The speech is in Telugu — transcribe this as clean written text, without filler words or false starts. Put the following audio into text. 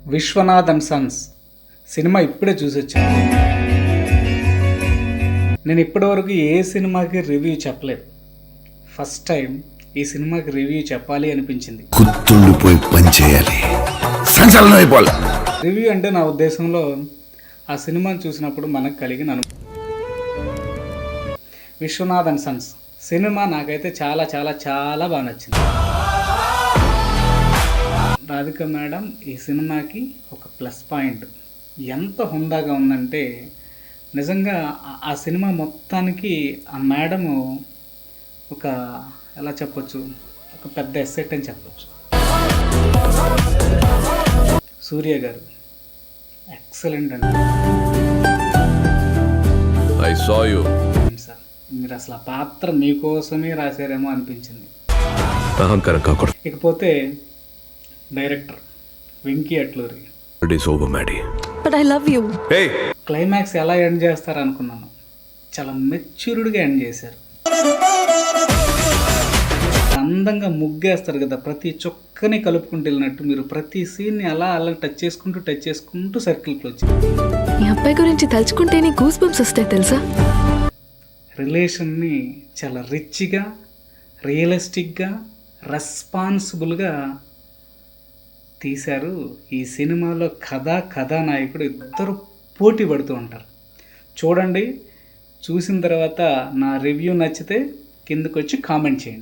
విశ్వనాథ్ అండ్ సన్స్ సినిమా ఇప్పుడే చూసొచ్చాను. నేను ఇప్పటివరకు ఏ సినిమాకి రివ్యూ చెప్పలేదు. ఫస్ట్ టైం ఈ సినిమాకి రివ్యూ చెప్పాలి అనిపించింది. రివ్యూ అంటే నా ఉద్దేశంలో ఆ సినిమాని చూసినప్పుడు మనకు కలిగిన విశ్వనాథ్ అండ్ సన్స్ సినిమా నాకైతే చాలా చాలా చాలా బాగా నచ్చింది. రాధిక మేడం ఈ సినిమాకి ఒక ప్లస్ పాయింట్. ఎంత హుందాగా ఉందంటే నిజంగా ఆ సినిమా మొత్తానికి ఆ మేడము ఒక ఎలా చెప్పొచ్చు, ఒక పెద్ద ఎస్సెట్ అని చెప్పొచ్చు. సూర్య గారు ఎక్సలెంట్ అండి. సార్ మీరు అసలు ఆ పాత్ర మీకోసమే రాశారేమో అనిపించింది. ఇకపోతే డైరెక్టర్ వెంకీ అట్లూరి. క్లైమాక్స్ ఎలా ఎండ్ చేస్తారు అనుకున్నాను, చాలా మెచ్యూర్డ్గా ఎండ్ చేశారు. అందంగా ముగ్గేస్తారు కదా, ప్రతి చొక్కని కలుపుకుంటూ వెళ్ళినట్టు మీరు ప్రతి సీన్ని అలా అలా టచ్ చేసుకుంటూ సర్కిల్ క్లోజ్. ఈ అబ్బాయి గురించి తలుచుకుంటేనే గూస్ బంప్స్ వస్తాయి తెలుసా. రిలేషన్ని చాలా రిచ్గా, రియలిస్టిక్గా, రెస్పాన్సిబుల్గా తీశారు. ఈ సినిమాలో కథానాయకుడు ఇద్దరు పోటీ పడుతూ ఉంటారు. చూడండి, చూసిన తర్వాత నా రివ్యూ నచ్చితే కిందకు వచ్చి కామెంట్ చేయండి.